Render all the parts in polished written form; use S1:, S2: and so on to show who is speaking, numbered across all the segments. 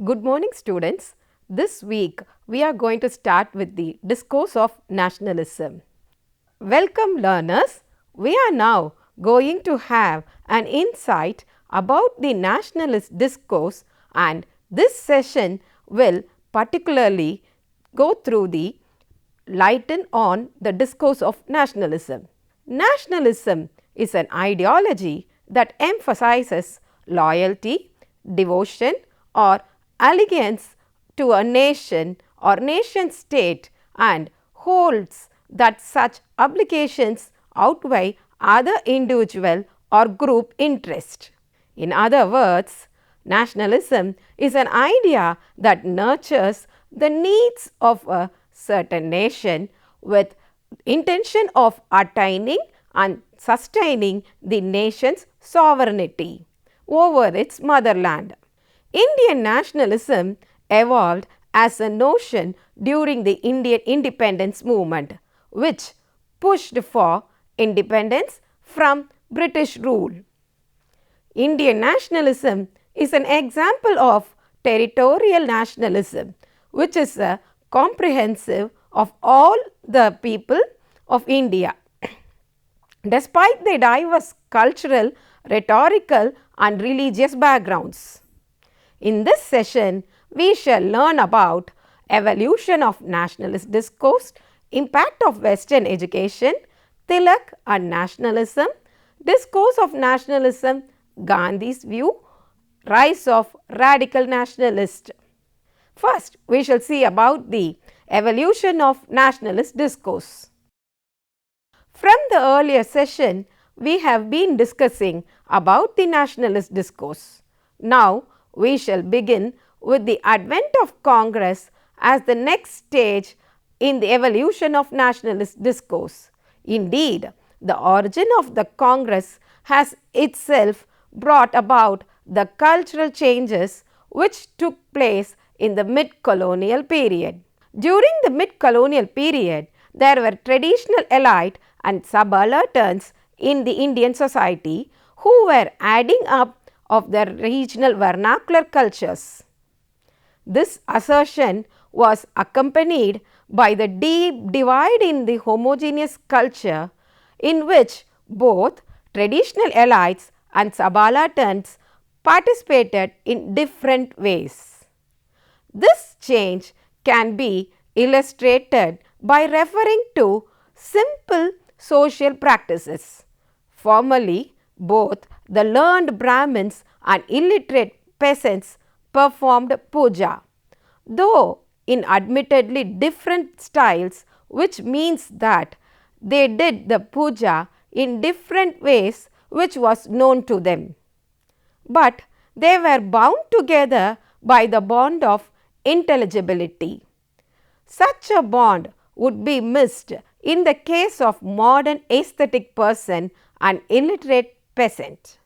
S1: Good morning, students. This week we are going to start with the Discourse of Nationalism. Welcome, learners. We are now going to have an insight about the nationalist discourse, and this session will particularly go through the lighten on the discourse of nationalism. Nationalism is an ideology that emphasizes loyalty, devotion, or allegiance to a nation or nation state and holds that such obligations outweigh other individual or group interest. In other words, nationalism is an idea that nurtures the needs of a certain nation with intention of attaining and sustaining the nation's sovereignty over its motherland. Indian nationalism evolved as a notion during the Indian independence movement, which pushed for independence from British rule. Indian nationalism is an example of territorial nationalism, which is a comprehensive of all the people of India. Despite their diverse cultural, rhetorical and religious backgrounds. In this session, we shall learn about evolution of nationalist discourse, impact of Western education, Tilak and nationalism, discourse of nationalism, Gandhi's view, rise of radical nationalist. First, we shall see about the evolution of nationalist discourse. From the earlier session, we have been discussing about the nationalist discourse. Now, we shall begin with the advent of Congress as the next stage in the evolution of nationalist discourse. Indeed, the origin of the Congress has itself brought about the cultural changes which took place in the mid-colonial period. During the mid-colonial period, there were traditional elite and subalterns in the Indian society who were adding up of their regional vernacular cultures. This assertion was accompanied by the deep divide in the homogeneous culture in which both traditional elites and subalterns participated in different ways. This change can be illustrated by referring to simple social practices. Formerly, both the learned Brahmins and illiterate peasants performed puja, though in admittedly different styles, which means that they did the puja in different ways which was known to them. But they were bound together by the bond of intelligibility. Such a bond would be missed in the case of modern aesthetic person and illiterate peasant.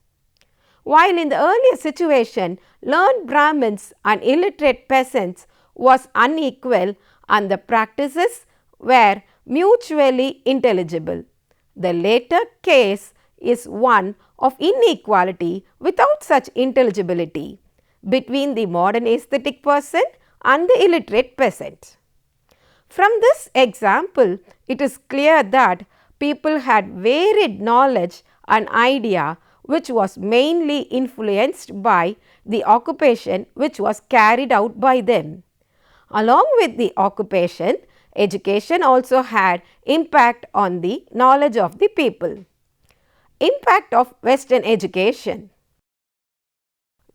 S1: While in the earlier situation, learned Brahmins and illiterate peasants was unequal and the practices were mutually intelligible. The later case is one of inequality without such intelligibility between the modern aesthetic person and the illiterate peasant. From this example, it is clear that people had varied knowledge and idea which was mainly influenced by the occupation which was carried out by them. Along with the occupation, education also had impact on the knowledge of the people. Impact of Western education.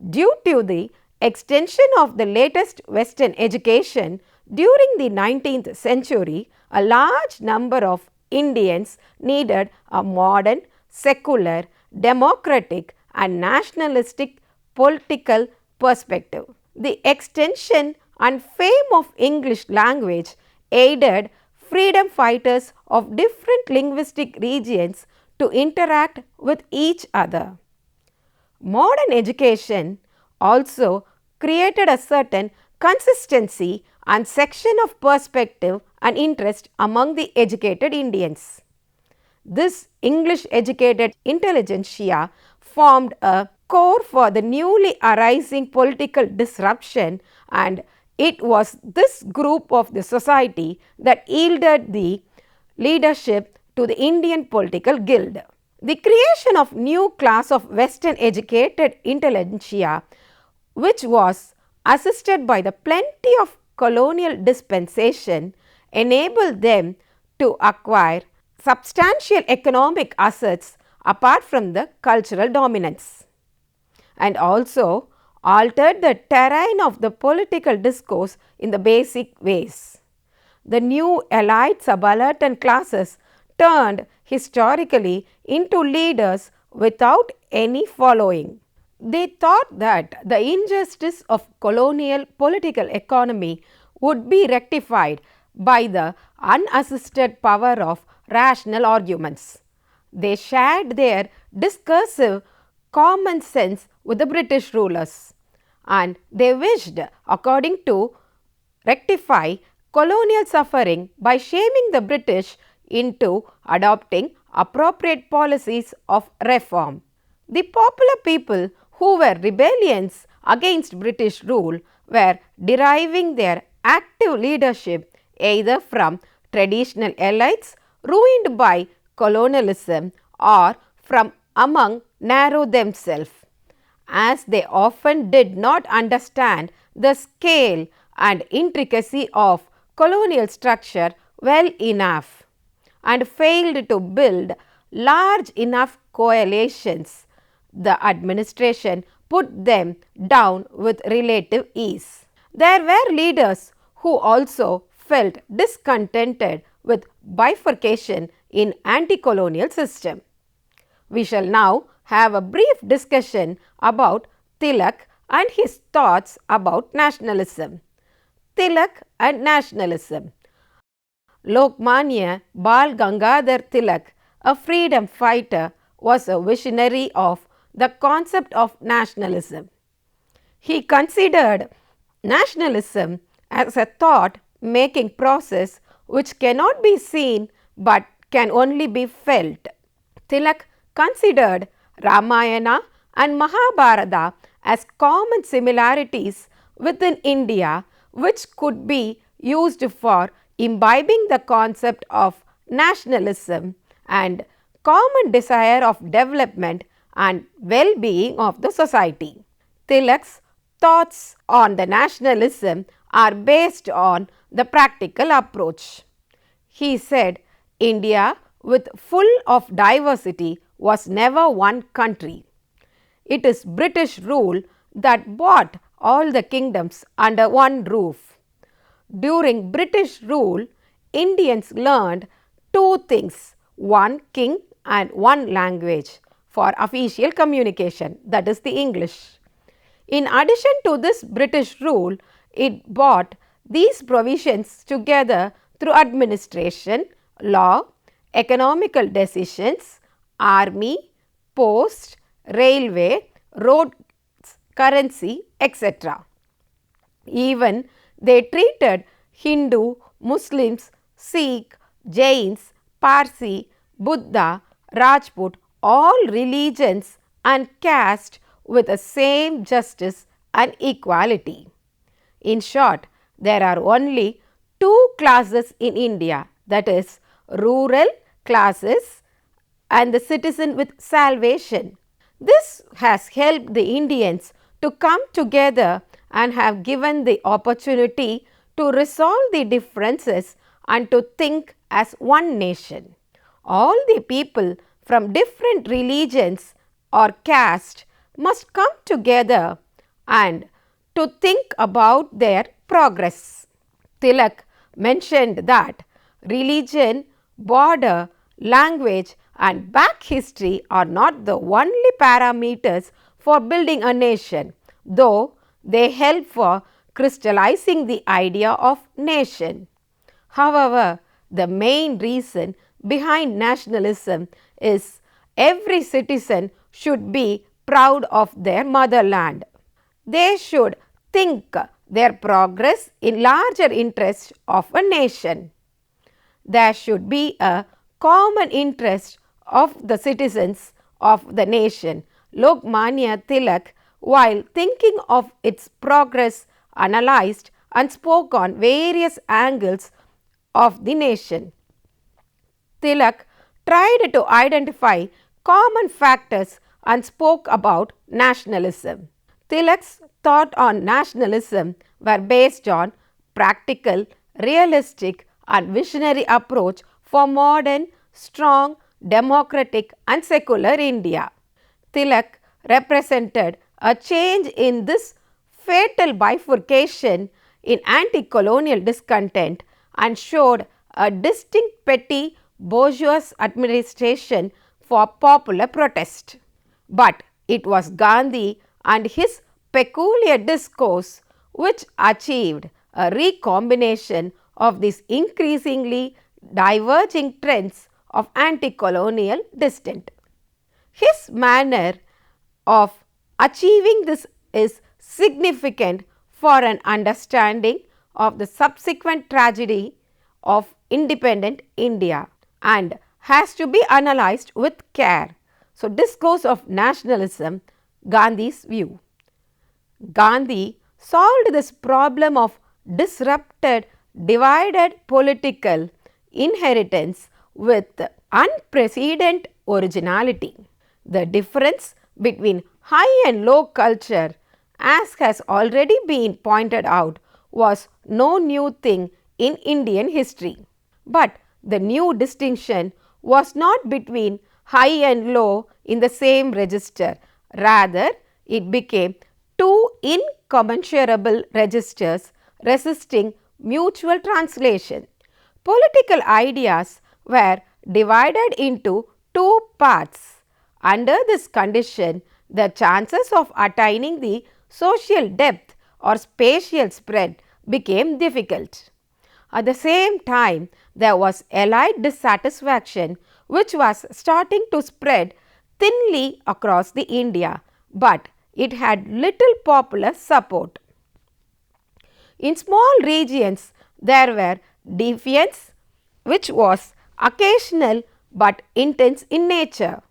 S1: Due to the extension of the latest Western education during the 19th century, a large number of Indians needed a modern, secular, democratic and nationalistic political perspective. The extension and fame of English language aided freedom fighters of different linguistic regions to interact with each other. Modern education also created a certain consistency and section of perspective and interest among the educated Indians. This English educated intelligentsia formed a core for the newly arising political disruption, and it was this group of the society that yielded the leadership to the Indian political guild. The creation of new class of Western educated intelligentsia, which was assisted by the plenty of colonial dispensation, enabled them to acquire substantial economic assets apart from the cultural dominance, and also altered the terrain of the political discourse in the basic ways. The new elite subaltern classes turned historically into leaders without any following. They thought that the injustice of colonial political economy would be rectified by the unassisted power of rational arguments. They shared their discursive common sense with the British rulers, and they wished, according to rectify colonial suffering by shaming the British into adopting appropriate policies of reform. The popular people who were rebellions against British rule were deriving their active leadership either from traditional elites ruined by colonialism or from among narrow themselves, as they often did not understand the scale and intricacy of colonial structure well enough and failed to build large enough coalitions. The administration put them down with relative ease. There were leaders who also felt discontented with bifurcation in anti-colonial system. We shall now have a brief discussion about Tilak and his thoughts about nationalism. Tilak and nationalism. Lokmanya Bal Gangadhar Tilak, a freedom fighter, was a visionary of the concept of nationalism. He considered nationalism as a thought-making process which cannot be seen but can only be felt. Tilak considered Ramayana and Mahabharata as common similarities within India which could be used for imbibing the concept of nationalism and common desire of development and well-being of the society. Tilak's thoughts on the nationalism are based on the practical approach. He said, India with full of diversity was never one country. It is British rule that brought all the kingdoms under one roof. During British rule, Indians learned two things, one king and one language for official communication, that is the English. In addition to this British rule, it brought these provisions together through administration, law, economical decisions, army, post, railway, roads, currency, etc. Even they treated Hindu, Muslims, Sikh, Jains, Parsi, Buddha, Rajput, all religions and caste with the same justice and equality. In short, there are only two classes in India, that is, rural classes and the citizen with salvation. This has helped the Indians to come together and have given the opportunity to resolve the differences and to think as one nation. All the people from different religions or caste must come together and to think about their progress. Tilak mentioned that religion, border, language and back history are not the only parameters for building a nation, though they help for crystallizing the idea of nation. However, the main reason behind nationalism is every citizen should be proud of their motherland. They should think their progress in larger interest of a nation. There should be a common interest of the citizens of the nation, Lokmanya Tilak, while thinking of its progress, analyzed and spoke on various angles of the nation. Tilak tried to identify common factors and spoke about nationalism. Tilak's thought on nationalism were based on practical, realistic and visionary approach for modern, strong, democratic and secular India. Tilak represented a change in this fatal bifurcation in anti-colonial discontent and showed a distinct petty bourgeois administration for popular protest. But it was Gandhi and his peculiar discourse which achieved a recombination of these increasingly diverging trends of anti-colonial dissent. His manner of achieving this is significant for an understanding of the subsequent tragedy of independent India and has to be analyzed with care. So, Discourse of Nationalism, Gandhi's view. Gandhi solved this problem of disrupted, divided political inheritance with unprecedented originality. The difference between high and low culture, as has already been pointed out, was no new thing in Indian history. But the new distinction was not between high and low in the same register. Rather, it became two incommensurable registers resisting mutual translation. Political ideas were divided into two parts. Under this condition, the chances of attaining the social depth or spatial spread became difficult. At the same time, there was allied dissatisfaction which was starting to spread thinly across the India, but it had little popular support. In small regions, there were defiance which was occasional but intense in nature.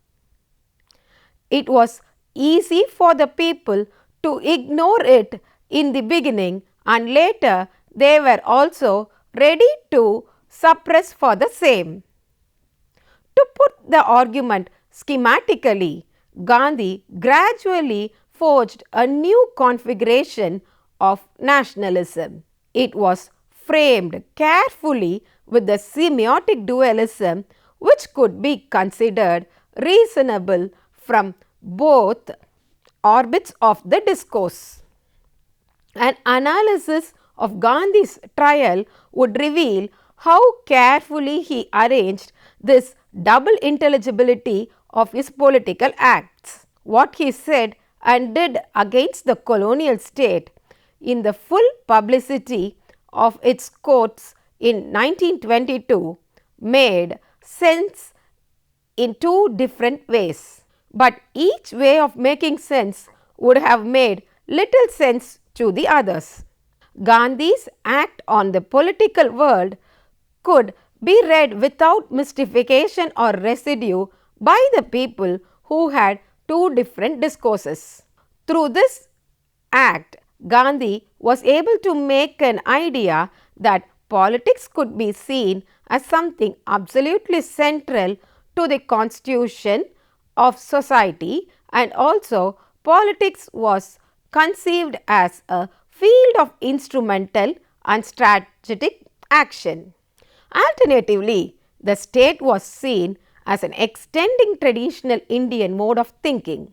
S1: It was easy for the people to ignore it in the beginning and later they were also ready to suppress for the same. To put the argument schematically, Gandhi gradually forged a new configuration of nationalism. It was framed carefully with the semiotic dualism which could be considered reasonable from both orbits of the discourse. An analysis of Gandhi's trial would reveal how carefully he arranged this double intelligibility of his political acts. What he said and did against the colonial state in the full publicity of its courts in 1922 made sense in two different ways. But each way of making sense would have made little sense to the others. Gandhi's act on the political world could be read without mystification or residue by the people who had two different discourses. Through this act, Gandhi was able to make an idea that politics could be seen as something absolutely central to the constitution of society, and also politics was conceived as a field of instrumental and strategic action. Alternatively, the state was seen as an extending traditional Indian mode of thinking,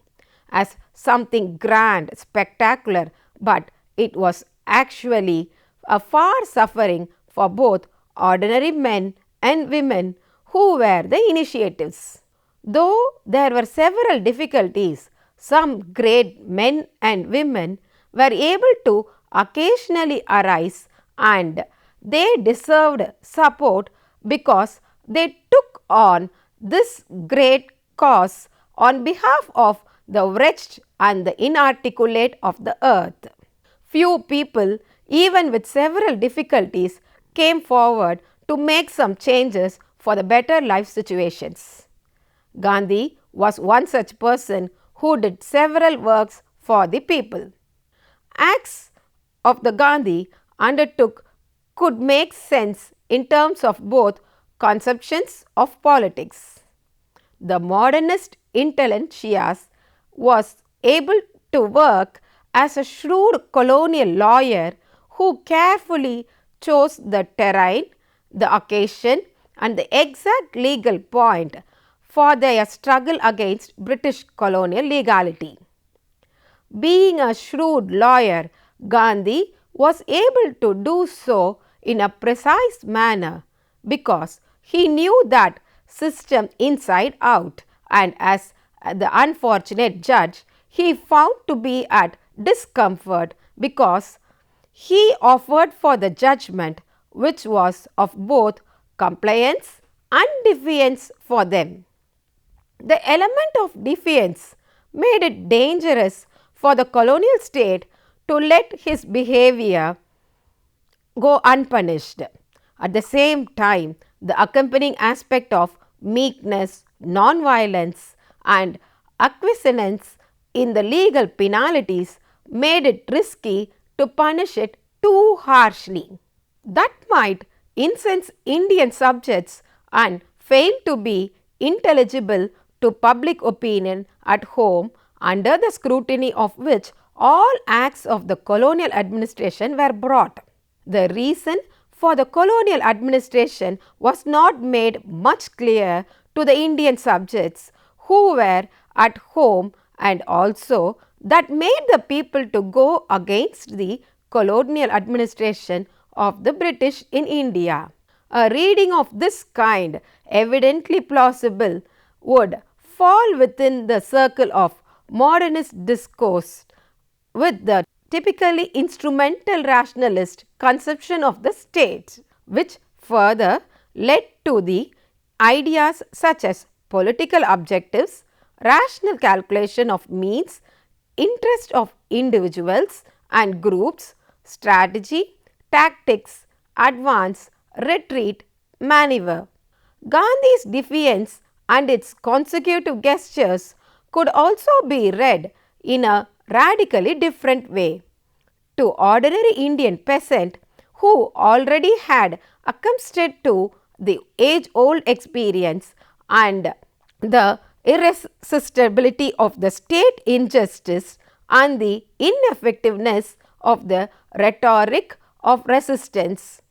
S1: as something grand, spectacular, but it was actually a far suffering for both ordinary men and women who were the initiatives. Though there were several difficulties, some great men and women were able to occasionally arise, and they deserved support because they took on this great cause on behalf of the wretched and the inarticulate of the earth. Few people, even with several difficulties, came forward to make some changes for the better life situations. Gandhi was one such person who did several works for the people. Acts of the Gandhi undertook could make sense in terms of both conceptions of politics. The modernist intelligentsia was able to work as a shrewd colonial lawyer who carefully chose the terrain, the occasion, and the exact legal point for their struggle against British colonial legality. Being a shrewd lawyer, Gandhi was able to do so in a precise manner because he knew that system inside out, and as the unfortunate judge, he found to be at discomfort because he offered for the judgment which was of both compliance and defiance for them. The element of defiance made it dangerous for the colonial state to let his behavior go unpunished. At the same time, the accompanying aspect of meekness, non-violence, and acquiescence in the legal penalties made it risky to punish it too harshly. That might incense Indian subjects and fail to be intelligible to public opinion at home, under the scrutiny of which all acts of the colonial administration were brought. The reason for the colonial administration was not made much clear to the Indian subjects who were at home, and also that made the people to go against the colonial administration of the British in India. A reading of this kind, evidently plausible, would fall within the circle of modernist discourse with the typically instrumental rationalist conception of the state, which further led to the ideas such as political objectives, rational calculation of means, interest of individuals and groups, strategy, tactics, advance, retreat, maneuver. Gandhi's defiance and its consecutive gestures could also be read in a radically different way. To ordinary Indian peasant who already had accustomed to the age-old experience and the irresistibility of the state injustice and the ineffectiveness of the rhetoric of resistance,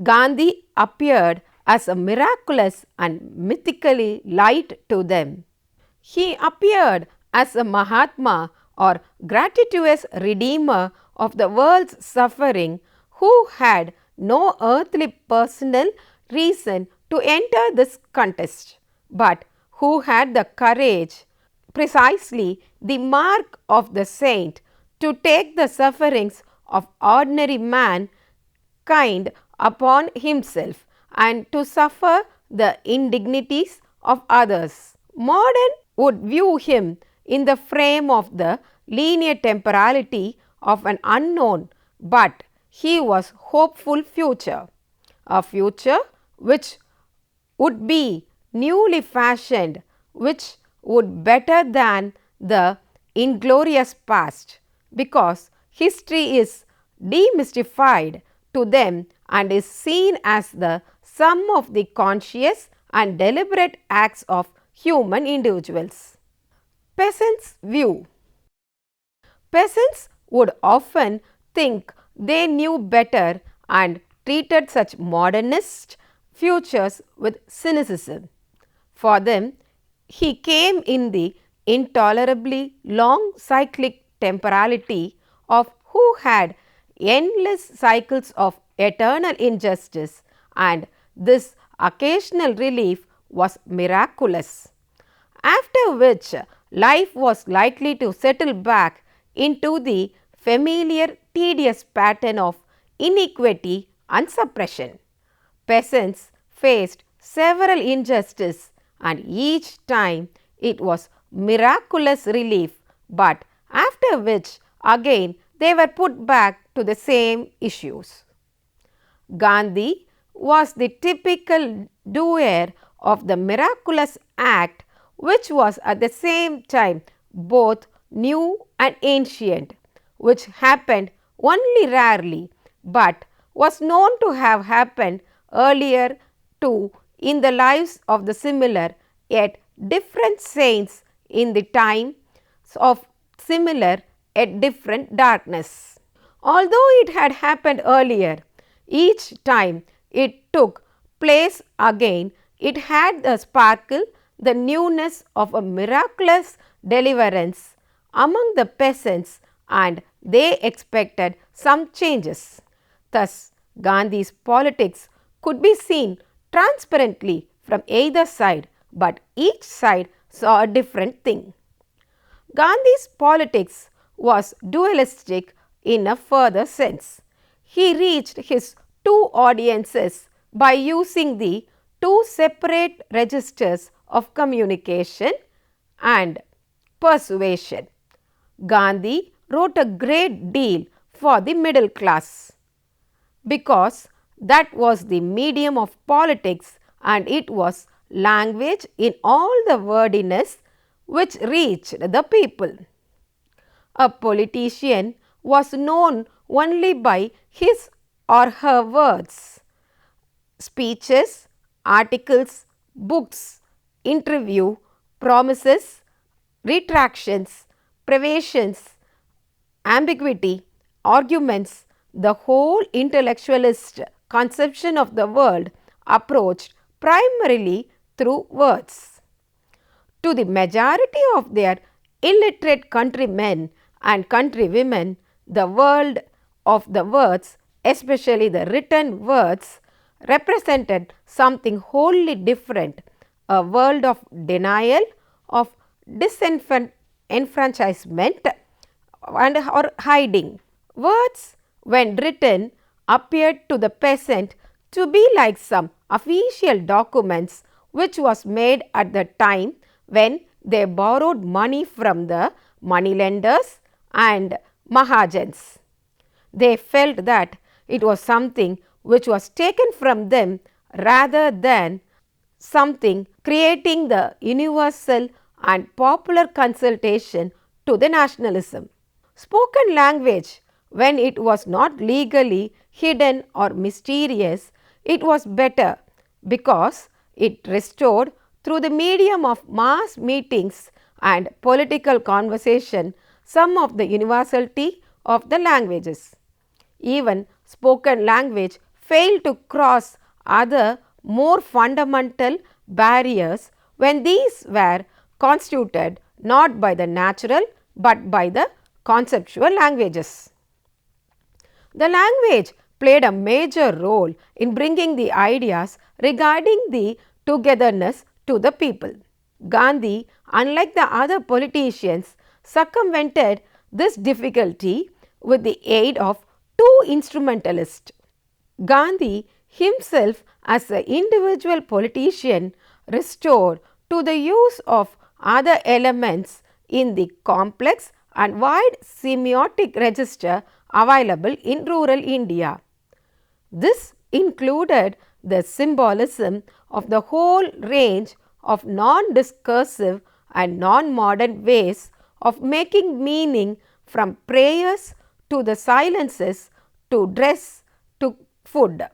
S1: Gandhi appeared as a miraculous and mythically light to them. He appeared as a Mahatma or gratuitous redeemer of the world's suffering who had no earthly personal reason to enter this contest, but who had the courage, precisely the mark of the saint, to take the sufferings of ordinary mankind upon himself and to suffer the indignities of others. Modern would view him in the frame of the linear temporality of an unknown, but he was hopeful future, a future which would be newly fashioned, which would better than the inglorious past, because history is demystified to them and is seen as the sum of the conscious and deliberate acts of human individuals. Peasants' view. Peasants would often think they knew better and treated such modernist futures with cynicism. For them, he came in the intolerably long cyclic temporality of who had endless cycles of eternal injustice, and this occasional relief was miraculous, after which life was likely to settle back into the familiar tedious pattern of inequity and suppression. Peasants faced several injustices, and each time it was miraculous relief, but after which again they were put back to the same issues. Gandhi was the typical doer of the miraculous act, which was at the same time both new and ancient, which happened only rarely but was known to have happened earlier too in the lives of the similar yet different saints in the time of similar yet different darkness. Although it had happened earlier, each time it took place again, it had the sparkle, the newness of a miraculous deliverance among the peasants, and they expected some changes. Thus, Gandhi's politics could be seen transparently from either side, but each side saw a different thing. Gandhi's politics was dualistic in a further sense. He reached his two audiences by using the two separate registers of communication and persuasion. Gandhi wrote a great deal for the middle class because that was the medium of politics and it was language in all the wordiness which reached the people. A politician was known only by his or her words. Speeches, articles, books, interview, promises, retractions, privations, ambiguity, arguments, the whole intellectualist conception of the world approached primarily through words. To the majority of their illiterate countrymen and countrywomen, the world of the words, especially the written words, represented something wholly different, a world of denial, of disenfranchisement and or hiding. Words, when written, appeared to the peasant to be like some official documents which was made at the time when they borrowed money from the moneylenders and mahajans. They felt that it was something which was taken from them rather than something creating the universal and popular consultation to the nationalism. Spoken language, when it was not legally hidden or mysterious, it was better because it restored through the medium of mass meetings and political conversation some of the universality of the languages. Even spoken language failed to cross other more fundamental barriers when these were constituted not by the natural but by the conceptual languages. The language played a major role in bringing the ideas regarding the togetherness to the people. Gandhi, unlike the other politicians, circumvented this difficulty with the aid of two instrumentalists. Gandhi himself, as an individual politician, restored to the use of other elements in the complex and wide semiotic register available in rural India. This included the symbolism of the whole range of non-discursive and non-modern ways of making meaning, from prayers to the silences to dress to food,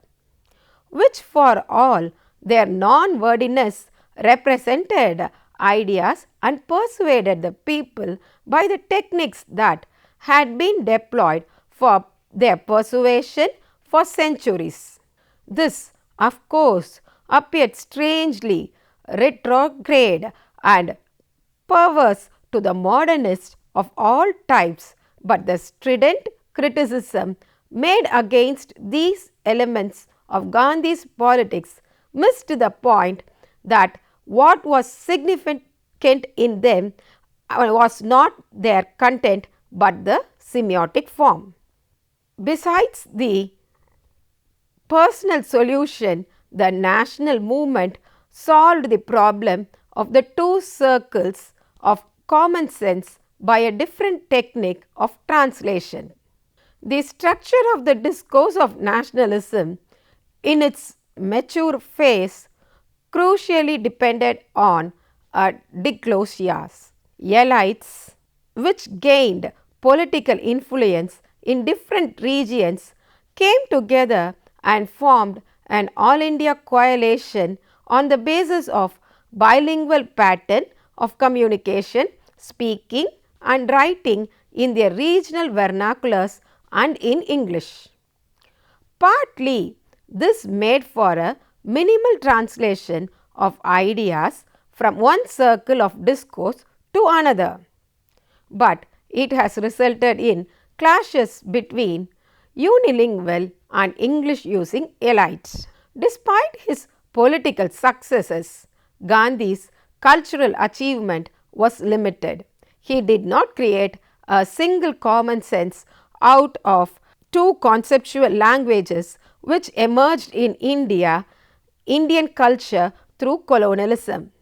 S1: which for all their non-wordiness represented ideas and persuaded the people by the techniques that had been deployed for their persuasion for centuries. This, of course, appeared strangely retrograde and perverse to the modernists of all types, but the strident criticism made against these elements of Gandhi's politics missed the point that what was significant in them was not their content but the semiotic form. Besides the personal solution, the national movement solved the problem of the two circles of common sense by a different technique of translation. The structure of the discourse of nationalism in its mature phase crucially depended on diglosias. elites, which gained political influence in different regions, came together and formed an all India coalition on the basis of bilingual pattern of communication, speaking and writing in their regional vernaculars and in English. Partly, this made for a minimal translation of ideas from one circle of discourse to another, but it has resulted in clashes between unilingual and English using elites. Despite his political successes, Gandhi's cultural achievement was limited. He did not create a single common sense out of two conceptual languages which emerged in Indian culture through colonialism.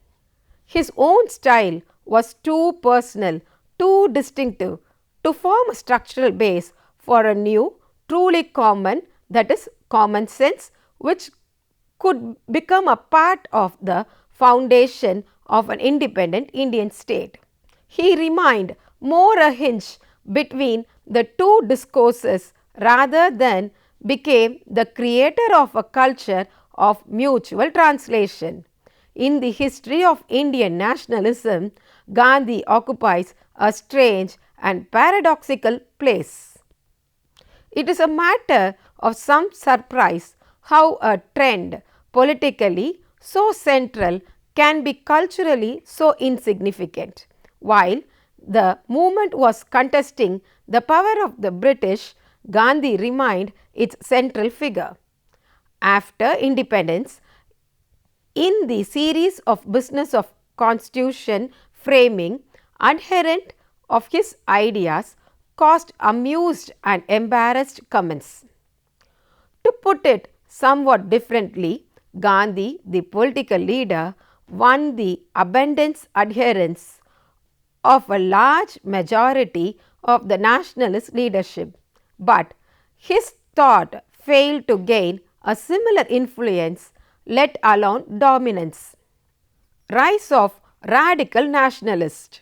S1: His own style was too personal, too distinctive to form a structural base for a new, truly common, that is, common sense, which could become a part of the foundation of an independent Indian state. He remained more a hinge between the two discourses rather than became the creator of a culture of mutual translation. In the history of Indian nationalism, Gandhi occupies a strange and paradoxical place. It is a matter of some surprise how a trend politically so central can be culturally so insignificant. While the movement was contesting the power of the British, Gandhi remained its central figure. After independence, in the series of business of constitution framing, adherent of his ideas caused amused and embarrassed comments. To put it somewhat differently, Gandhi, the political leader, won the abundance adherence of a large majority of the nationalist leadership, but his thought failed to gain a similar influence, let alone dominance. Rise of radical nationalists.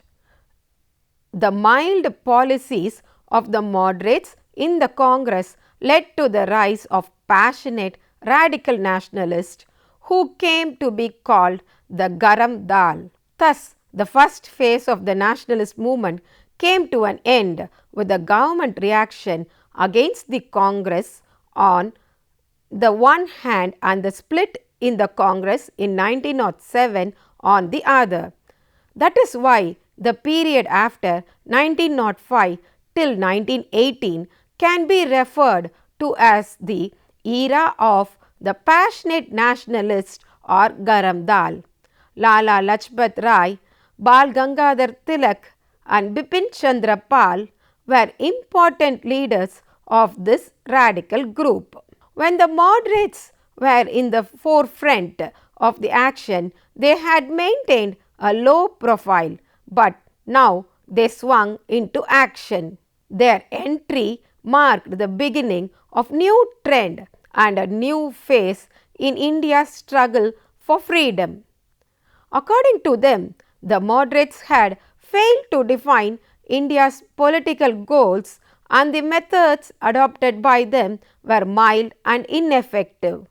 S1: The mild policies of the moderates in the Congress led to the rise of passionate radical nationalists who came to be called the Garam Dal. Thus, the first phase of the nationalist movement came to an end with the government reaction against the Congress on the one hand and the split in the Congress in 1907 on the other. That is why the period after 1905 till 1918 can be referred to as the era of the passionate nationalists or Garam Dal. Lala Lajpat Rai, Bal Gangadhar Tilak and Bipin Chandra Pal were important leaders of this radical group. When the moderates were in the forefront of the action, they had maintained a low profile, but now they swung into action. Their entry marked the beginning of new trend and a new phase in India's struggle for freedom. According to them, the moderates had failed to define India's political goals and the methods adopted by them were mild and ineffective.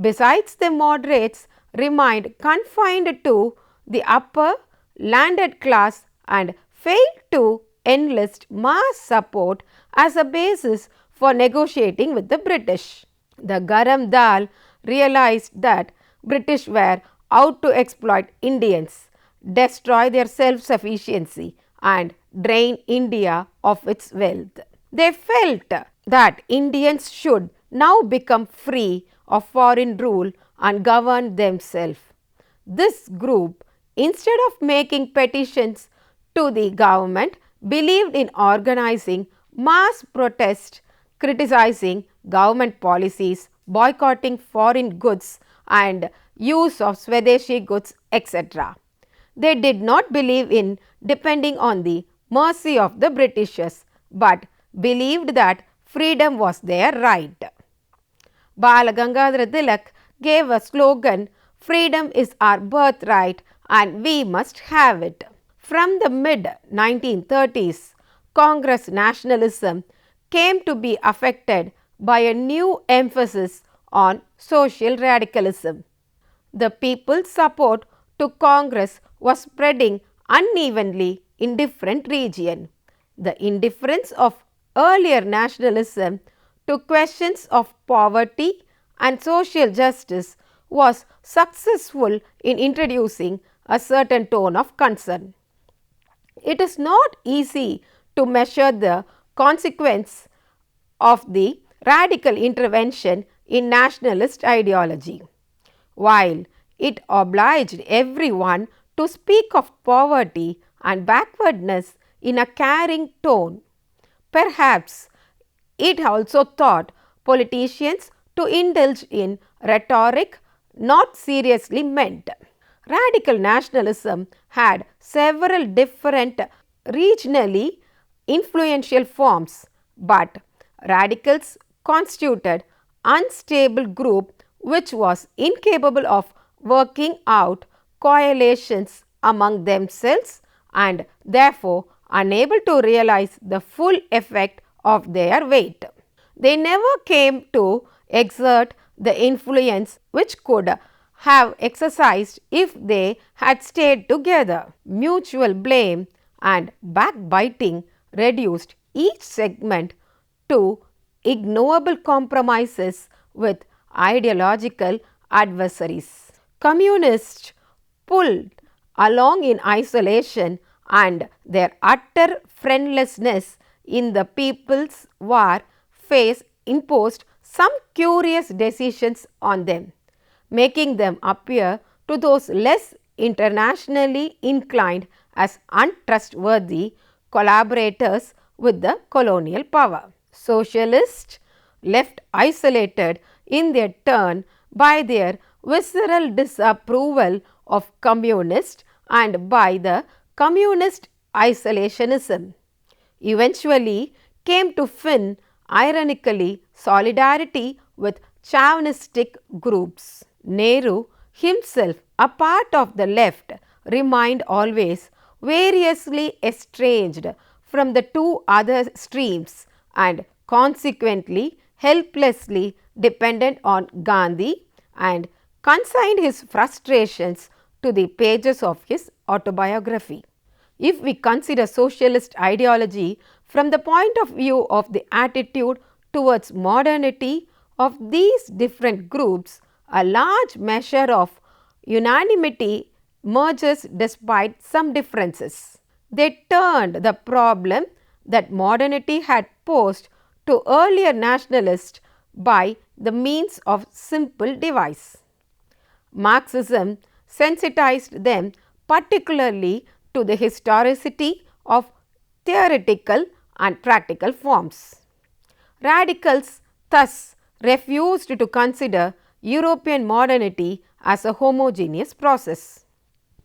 S1: Besides, the moderates remained confined to the upper landed class and failed to enlist mass support as a basis for negotiating with the British. The Garam Dal realized that British were out to exploit Indians, destroy their self-sufficiency and drain India of its wealth. They felt that Indians should now become free of foreign rule and govern themselves. This group, instead of making petitions to the government, believed in organizing mass protest, criticizing government policies, boycotting foreign goods and use of Swadeshi goods, etc. They did not believe in depending on the mercy of the Britishers, but believed that freedom was their right. Bal Gangadhar Tilak gave a slogan, "Freedom is our birthright and we must have it." From the mid 1930s, Congress nationalism came to be affected by a new emphasis on social radicalism. The people's support to Congress was spreading unevenly in different regions. The indifference of earlier nationalism to questions of poverty and social justice was successful in introducing a certain tone of concern. It is not easy to measure the consequence of the radical intervention in nationalist ideology. While it obliged everyone to speak of poverty and backwardness in a caring tone, perhaps it also taught politicians to indulge in rhetoric not seriously meant. Radical nationalism had several different regionally influential forms, but radicals constituted unstable group which was incapable of working out coalitions among themselves and therefore unable to realize the full effect of their weight. They never came to exert the influence which could have exercised if they had stayed together. Mutual blame and backbiting reduced each segment to ignoble compromises with ideological adversaries. Communists pulled along in isolation and their utter friendlessness in the People's War phase imposed some curious decisions on them, making them appear to those less internationally inclined as untrustworthy collaborators with the colonial power. Socialists, left isolated in their turn by their visceral disapproval of communists and by the communist isolationism, eventually came to feign ironically solidarity with chauvinistic groups. Nehru himself, a part of the left, remained always variously estranged from the two other streams and consequently helplessly dependent on Gandhi, and consigned his frustrations to the pages of his autobiography. If we consider socialist ideology from the point of view of the attitude towards modernity of these different groups, a large measure of unanimity emerges despite some differences. They turned the problem that modernity had posed to earlier nationalists by the means of simple device. Marxism sensitized them particularly to the historicity of theoretical and practical forms. Radicals thus refused to consider European modernity as a homogeneous process.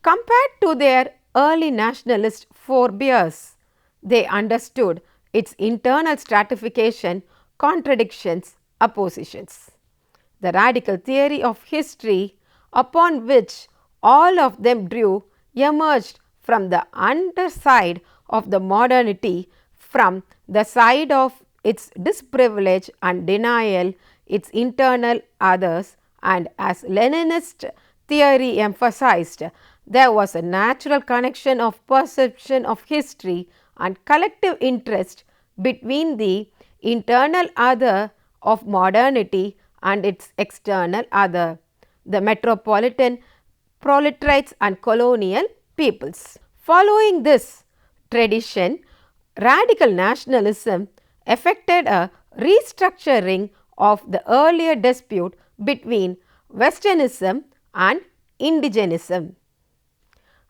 S1: Compared to their early nationalist forebears, they understood its internal stratification, contradictions, oppositions. The radical theory of history upon which all of them drew emerged from the underside of the modernity, from the side of its disprivilege and denial, its internal others, and as Leninist theory emphasized, there was a natural connection of perception of history and collective interest between the internal other of modernity and its external other, the metropolitan proletariats and colonial peoples. Following this tradition, radical nationalism effected a restructuring of the earlier dispute between Westernism and indigenism.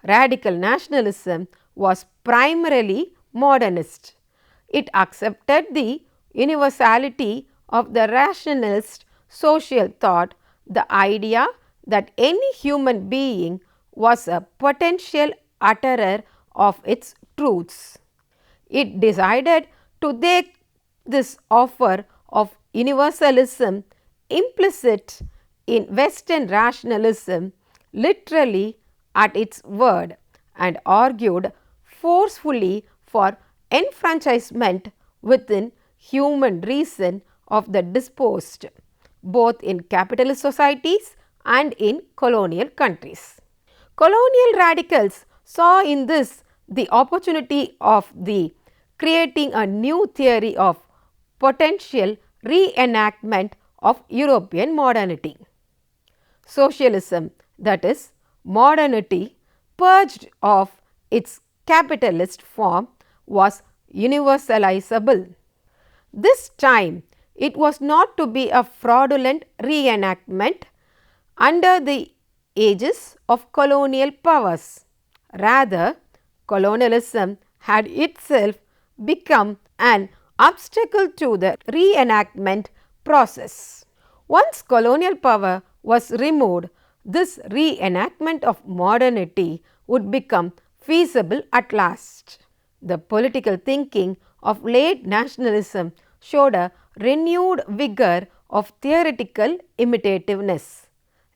S1: Radical nationalism was primarily modernist. It accepted the universality of the rationalist social thought, the idea that any human being was a potential utterer of its truths. It decided to take this offer of universalism implicit in Western rationalism literally at its word, and argued forcefully for enfranchisement within human reason of the dispossessed, both in capitalist societies and in colonial countries. Colonial radicals saw in this the opportunity of the creating a new theory of potential reenactment of European modernity. Socialism, that is, modernity, purged of its capitalist form, was universalizable. This time, it was not to be a fraudulent reenactment under the aegis of colonial powers. Rather, colonialism had itself become an obstacle to the reenactment process. Once colonial power was removed, this reenactment of modernity would become feasible at last. The political thinking of late nationalism showed a renewed vigor of theoretical imitativeness.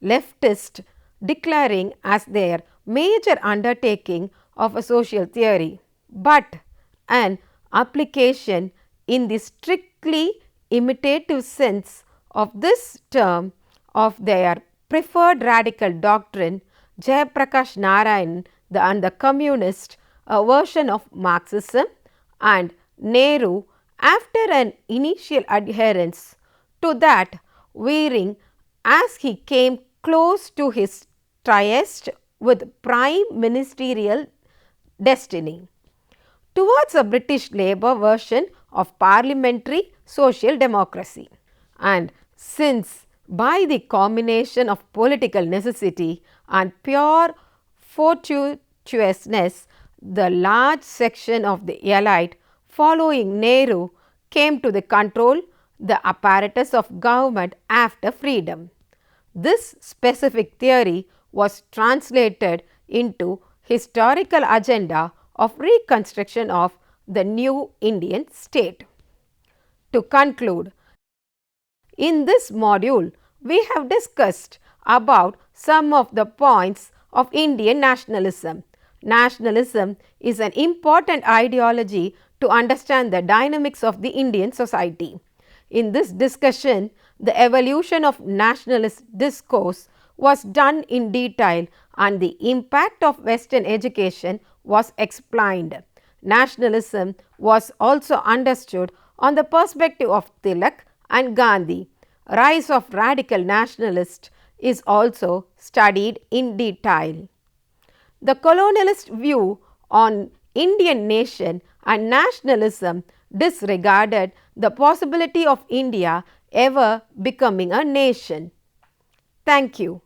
S1: Leftists declaring as their major undertaking of a social theory, but an application in the strictly imitative sense of this term of their preferred radical doctrine, Jayaprakash Narayan and the communist version of Marxism, and Nehru, after an initial adherence to that, veering as he came close to his tryst with prime ministerial destiny, towards a British Labour version of parliamentary social democracy. And since by the combination of political necessity and pure fortuitousness, the large section of the elite following Nehru came to the control the apparatus of government after freedom. This specific theory was translated into historical agenda of reconstruction of the new Indian state. To conclude, in this module, we have discussed about some of the points of Indian nationalism. Nationalism is an important ideology to understand the dynamics of the Indian society. In this discussion, the evolution of nationalist discourse was done in detail and the impact of Western education was explained. Nationalism was also understood on the perspective of Tilak and Gandhi. Rise of radical nationalists is also studied in detail. The colonialist view on Indian nation and nationalism disregarded the possibility of India ever becoming a nation. Thank you.